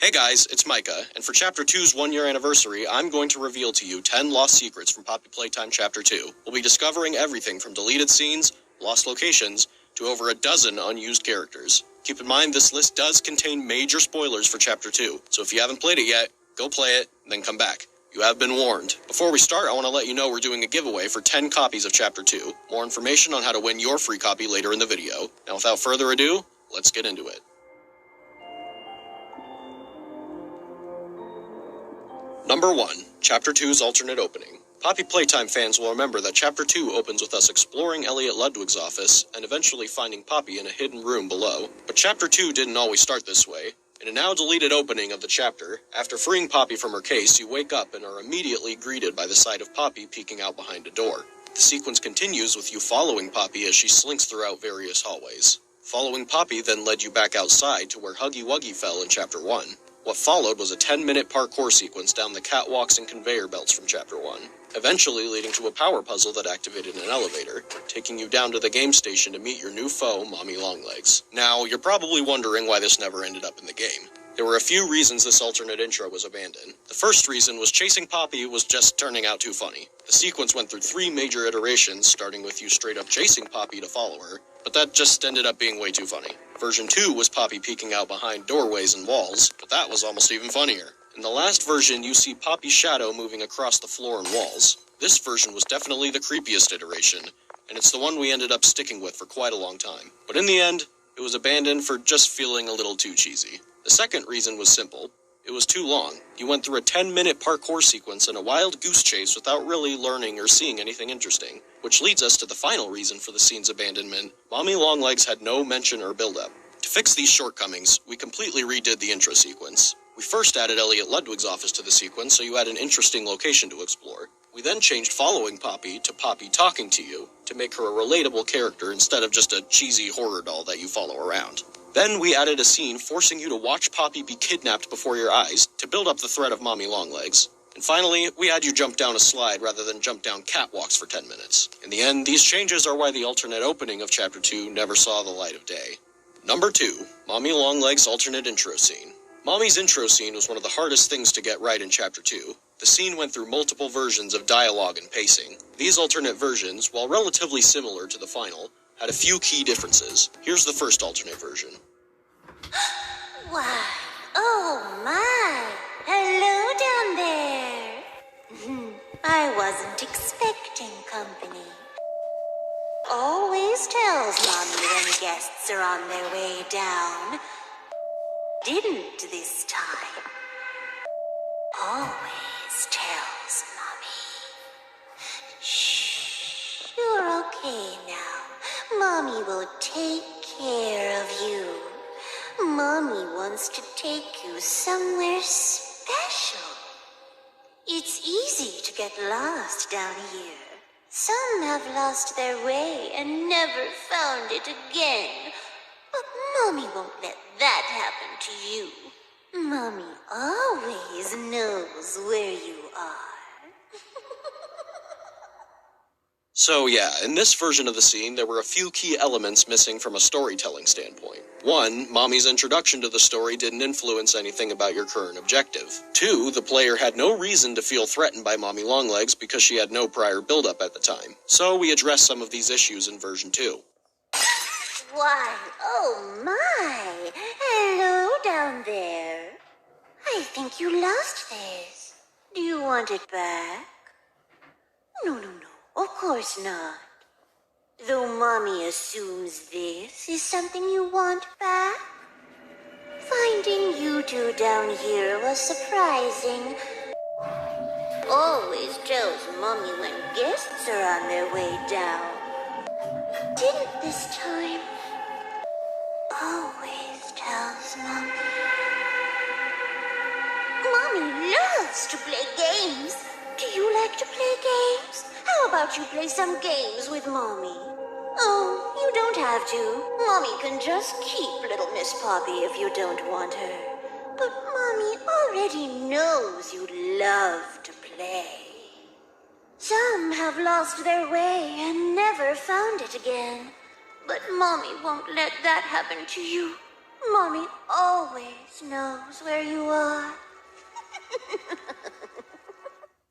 Hey guys, it's Micah, and for Chapter 2's 1-year anniversary, I'm going to reveal to you 10 lost secrets from Poppyplaytime Chapter 2. We'll be discovering everything from deleted scenes, lost locations, to over a dozen unused characters. Keep in mind this list does contain major spoilers for Chapter 2, so if you haven't played it yet, go play it, and then come back. You have been warned. Before we start, I want to let you know we're doing a giveaway for 10 copies of Chapter 2. More information on how to win your free copy later in the video. Now without further ado, let's get into it. Number 1. Chapter 2's alternate opening. Poppyplaytime fans will remember that Chapter 2 opens with us exploring Elliot Ludwig's office and eventually finding Poppy in a hidden room below. But Chapter 2 didn't always start this way. In a now deleted opening of the chapter, after freeing Poppy from her case, you wake up and are immediately greeted by the sight of Poppy peeking out behind a door. The sequence continues with you following Poppy as she slinks throughout various hallways. Following Poppy then led you back outside to where Huggy Wuggy fell in Chapter 1. What followed was a 10-minute parkour sequence down the catwalks and conveyor belts from Chapter 1, eventually leading to a power puzzle that activated an elevator, taking you down to the game station to meet your new foe, Mommy Longlegs. Now, you're probably wondering why this never ended up in the game. There were a few reasons this alternate intro was abandoned. The first reason was chasing Poppy was just turning out too funny. The sequence went through 3 major iterations, starting with you straight up chasing Poppy to follow her, but that just ended up being way too funny. Version 2 was Poppy peeking out behind doorways and walls, but that was almost even funnier. In the last version, you see Poppy's shadow moving across the floor and walls. This version was definitely the creepiest iteration, and it's the one we ended up sticking with for quite a long time. But in the end, it was abandoned for just feeling a little too cheesy. The second reason was simple. It was too long. You went through a 10-minute parkour sequence and a wild goose chase without really learning or seeing anything interesting. Which leads us to the final reason for the scene's abandonment. Mommy Longlegs had no mention or build-up. To fix these shortcomings, we completely redid the intro sequence. We first added Elliot Ludwig's office to the sequence so you had an interesting location to explore. We then changed following Poppy to Poppy talking to you to make her a relatable character instead of just a cheesy horror doll that you follow around. Then we added a scene forcing you to watch Poppy be kidnapped before your eyes to build up the threat of Mommy Longlegs. And finally, we had you jump down a slide rather than jump down catwalks for 10 minutes. In the end, these changes are why the alternate opening of Chapter 2 never saw the light of day. Number 2. Mommy Longlegs' alternate intro scene. Mommy's intro scene was one of the hardest things to get right in Chapter 2. The scene went through multiple versions of dialogue and pacing. These alternate versions, while relatively similar to the final, had a few key differences. Here's the first alternate version. Why, oh my! Hello down there! I wasn't expecting company. Always tells Mommy when guests are on their way down. Didn't this time. Always tells Mommy. Shh, you're okay now. Mommy will take care of you. Mommy wants to take you somewhere special. It's easy to get lost down here. Some have lost their way and never found it again. But Mommy won't let that happen to you. Mommy always knows where you are. So yeah, in this version of the scene, there were a few key elements missing from a storytelling standpoint. 1. Mommy's introduction to the story didn't influence anything about your current objective. 2. The player had no reason to feel threatened by Mommy Longlegs because she had no prior build-up at the time. So we addressed some of these issues in version 2. Why, oh my! Hello down there. I think you lost this. Do you want it back? No, of course not. Though Mommy assumes this is something you want back. Finding you two down here was surprising. Always tells Mommy when guests are on their way down. Didn't this time. Always tells Mommy. Mommy loves to play games. Do you like to play games? How about you play some games with Mommy? Oh, you don't have to. Mommy can just keep little Miss Poppy if you don't want her. But Mommy already knows you love to play. Some have lost their way and never found it again. But Mommy won't let that happen to you. Mommy always knows where you are.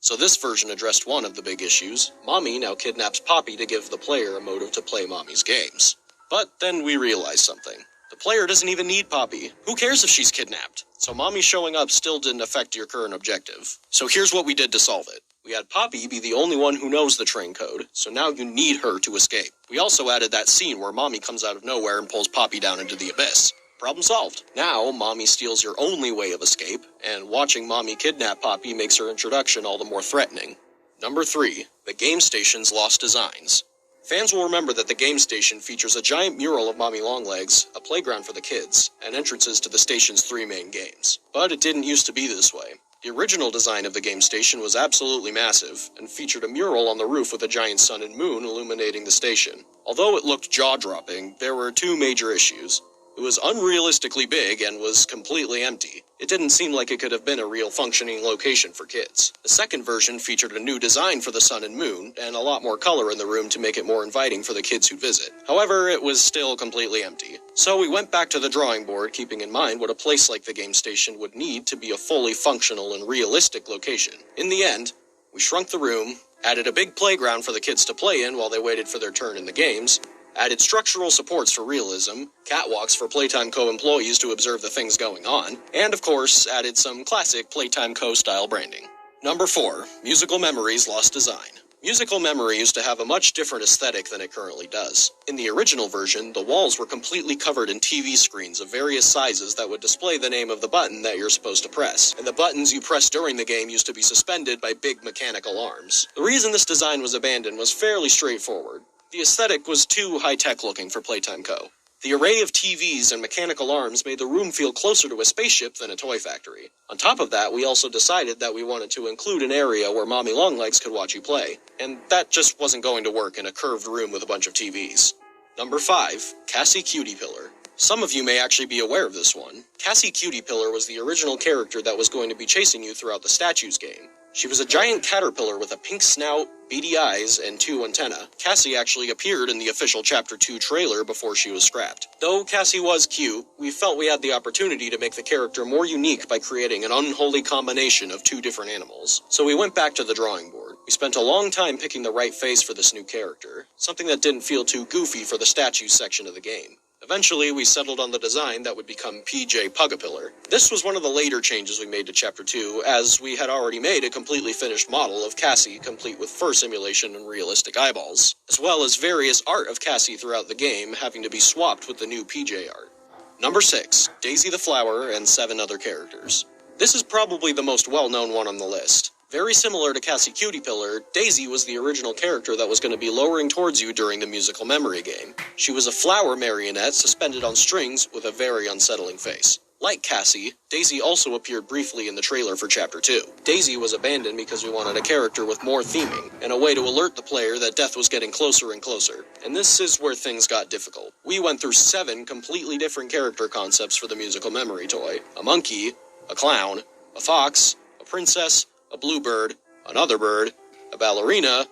So this version addressed one of the big issues. Mommy now kidnaps Poppy to give the player a motive to play Mommy's games. But then we realized something. The player doesn't even need Poppy. Who cares if she's kidnapped? So Mommy showing up still didn't affect your current objective. So here's what we did to solve it. We had Poppy be the only one who knows the train code, so now you need her to escape. We also added that scene where Mommy comes out of nowhere and pulls Poppy down into the abyss. Problem solved. Now, Mommy steals your only way of escape, and watching Mommy kidnap Poppy makes her introduction all the more threatening. Number 3. The game station's lost designs. Fans will remember that the game station features a giant mural of Mommy Longlegs, a playground for the kids, and entrances to the station's 3 main games. But it didn't used to be this way. The original design of the game station was absolutely massive, and featured a mural on the roof with a giant sun and moon illuminating the station. Although it looked jaw-dropping, there were 2 major issues. It was unrealistically big and was completely empty. It didn't seem like it could have been a real functioning location for kids. The second version featured a new design for the sun and moon, and a lot more color in the room to make it more inviting for the kids who'd visit. However, it was still completely empty. So we went back to the drawing board, keeping in mind what a place like the game station would need to be a fully functional and realistic location. In the end, we shrunk the room, added a big playground for the kids to play in while they waited for their turn in the games, added structural supports for realism, catwalks for Playtime Co. employees to observe the things going on, and of course, added some classic Playtime Co. style branding. Number 4. Musical Memories lost design. Musical Memory used to have a much different aesthetic than it currently does. In the original version, the walls were completely covered in TV screens of various sizes that would display the name of the button that you're supposed to press, and the buttons you pressed during the game used to be suspended by big mechanical arms. The reason this design was abandoned was fairly straightforward. The aesthetic was too high-tech looking for Playtime Co. The array of TVs and mechanical arms made the room feel closer to a spaceship than a toy factory. On top of that, we also decided that we wanted to include an area where Mommy Longlegs could watch you play, and that just wasn't going to work in a curved room with a bunch of TVs. Number 5. Cassie Cutie Pillar. Some of you may actually be aware of this one. Cassie Cutie Pillar was the original character that was going to be chasing you throughout the Statues game. She was a giant caterpillar with a pink snout, beady eyes, and 2 antennae. Cassie actually appeared in the official Chapter 2 trailer before she was scrapped. Though Cassie was cute, we felt we had the opportunity to make the character more unique by creating an unholy combination of 2 different animals. So we went back to the drawing board. We spent a long time picking the right face for this new character, something that didn't feel too goofy for the statues section of the game. Eventually, we settled on the design that would become PJ Pugapillar. This was one of the later changes we made to Chapter 2, as we had already made a completely finished model of Cassie, complete with fur simulation and realistic eyeballs, as well as various art of Cassie throughout the game having to be swapped with the new PJ art. Number 6. Daisy the Flower and 7 other characters. This is probably the most well-known one on the list. Very similar to Cassie Cutie Pillar, Daisy was the original character that was going to be lowering towards you during the musical memory game. She was a flower marionette suspended on strings with a very unsettling face. Like Cassie, Daisy also appeared briefly in the trailer for Chapter 2. Daisy was abandoned because we wanted a character with more theming, and a way to alert the player that death was getting closer and closer. And this is where things got difficult. We went through 7 completely different character concepts for the musical memory toy. A monkey, a clown, a fox, a princess, a bluebird, another bird, a ballerina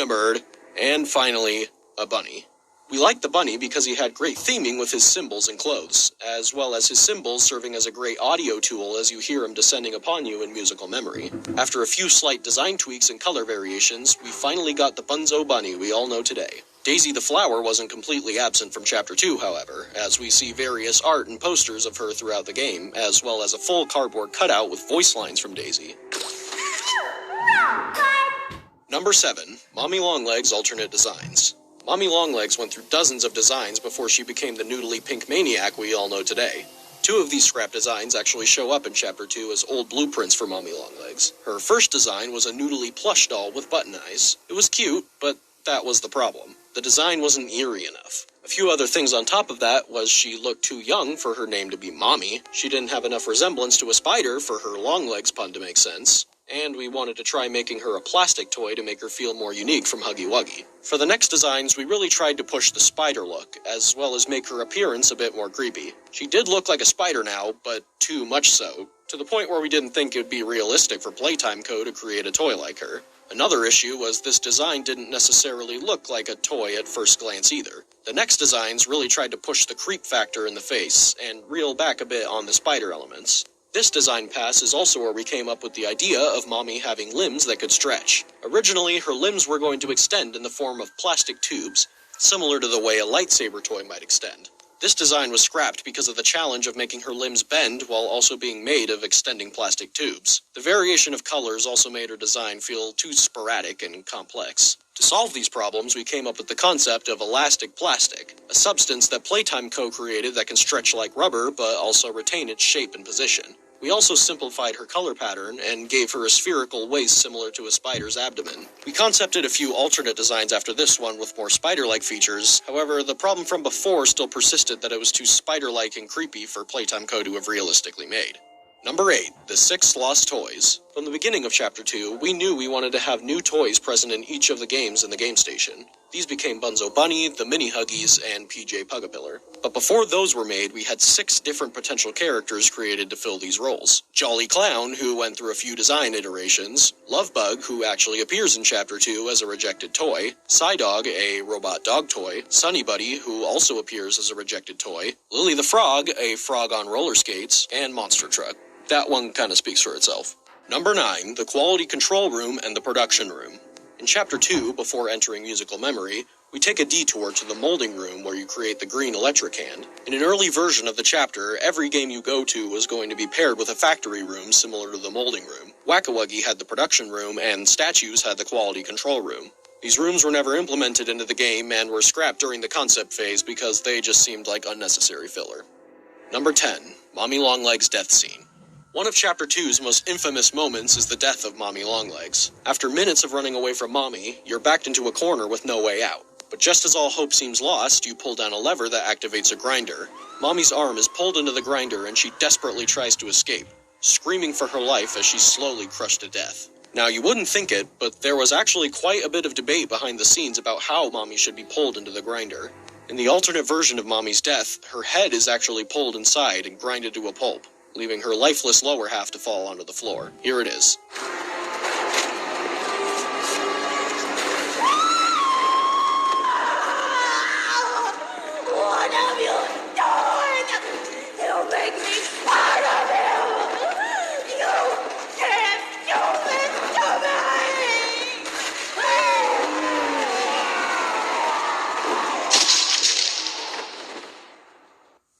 bird, and finally, a bunny. We liked the bunny because he had great theming with his symbols and clothes, as well as his symbols serving as a great audio tool as you hear him descending upon you in musical memory. After a few slight design tweaks and color variations, we finally got the Bunzo bunny we all know today. Daisy the Flower wasn't completely absent from Chapter 2, however, as we see various art and posters of her throughout the game, as well as a full cardboard cutout with voice lines from Daisy. Number 7. Mommy Longlegs alternate designs. Mommy Longlegs went through dozens of designs before she became the noodly pink maniac we all know today. 2 of these scrap designs actually show up in Chapter 2 as old blueprints for Mommy Longlegs. Her first design was a noodly plush doll with button eyes. It was cute, but that was the problem. The design wasn't eerie enough. A few other things on top of that was she looked too young for her name to be Mommy, she didn't have enough resemblance to a spider for her Longlegs pun to make sense, and we wanted to try making her a plastic toy to make her feel more unique from Huggy Wuggy. For the next designs, we really tried to push the spider look, as well as make her appearance a bit more creepy. She did look like a spider now, but too much so, to the point where we didn't think it would be realistic for Playtime Co. to create a toy like her. Another issue was this design didn't necessarily look like a toy at first glance either. The next designs really tried to push the creep factor in the face and reel back a bit on the spider elements. This design pass is also where we came up with the idea of Mommy having limbs that could stretch. Originally, her limbs were going to extend in the form of plastic tubes, similar to the way a lightsaber toy might extend. This design was scrapped because of the challenge of making her limbs bend while also being made of extending plastic tubes. The variation of colors also made her design feel too sporadic and complex. To solve these problems, we came up with the concept of elastic plastic, a substance that Playtime co-created that can stretch like rubber but also retain its shape and position. We also simplified her color pattern and gave her a spherical waist similar to a spider's abdomen. We concepted a few alternate designs after this one with more spider-like features. However, the problem from before still persisted that it was too spider-like and creepy for Playtime Co. to have realistically made. Number 8. The 6 Lost Toys. From the beginning of Chapter 2, we knew we wanted to have new toys present in each of the games in the game station. These became Bunzo Bunny, the Mini Huggies, and PJ Pugapillar. But before those were made, we had 6 different potential characters created to fill these roles. Jolly Clown, who went through a few design iterations, Lovebug, who actually appears in Chapter 2 as a rejected toy, Psydog, a robot dog toy, Sunny Buddy, who also appears as a rejected toy, Lily the Frog, a frog on roller skates, and Monster Truck. That one kinda speaks for itself. Number 9, the Quality Control Room and the Production Room. In Chapter 2, before entering Musical Memory, we take a detour to the molding room where you create the green electric hand. In an early version of the chapter, every game you go to was going to be paired with a factory room similar to the molding room. Whack-A-Wuggy had the production room, and Statues had the quality control room. These rooms were never implemented into the game and were scrapped during the concept phase because they just seemed like unnecessary filler. Number 10, Mommy Longlegs' death scene. One of Chapter 2's most infamous moments is the death of Mommy Longlegs. After minutes of running away from Mommy, you're backed into a corner with no way out. But just as all hope seems lost, you pull down a lever that activates a grinder. Mommy's arm is pulled into the grinder and she desperately tries to escape, screaming for her life as she's slowly crushed to death. Now, you wouldn't think it, but there was actually quite a bit of debate behind the scenes about how Mommy should be pulled into the grinder. In the alternate version of Mommy's death, her head is actually pulled inside and grinded to a pulp, leaving her lifeless lower half to fall onto the floor. Here it is. What have you done? You make me part of you! You can't do this to me!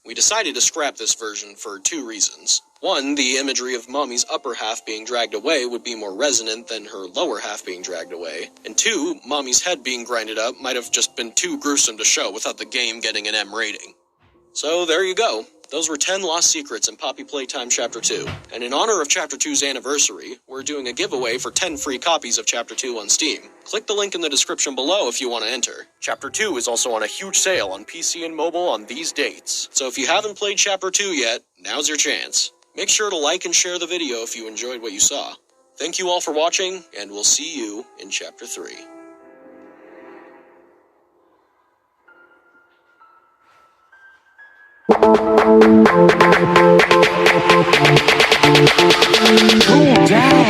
We decided to scrap this version for 2 reasons. One, the imagery of Mommy's upper half being dragged away would be more resonant than her lower half being dragged away. And 2, Mommy's head being grinded up might have just been too gruesome to show without the game getting an M rating. So there you go. Those were 10 lost secrets in Poppy Playtime Chapter 2. And in honor of Chapter 2's anniversary, we're doing a giveaway for 10 free copies of Chapter 2 on Steam. Click the link in the description below if you want to enter. Chapter 2 is also on a huge sale on PC and mobile on these dates. So if you haven't played Chapter 2 yet, now's your chance. Make sure to like and share the video if you enjoyed what you saw. Thank you all for watching, and we'll see you in Chapter 3. Cool down.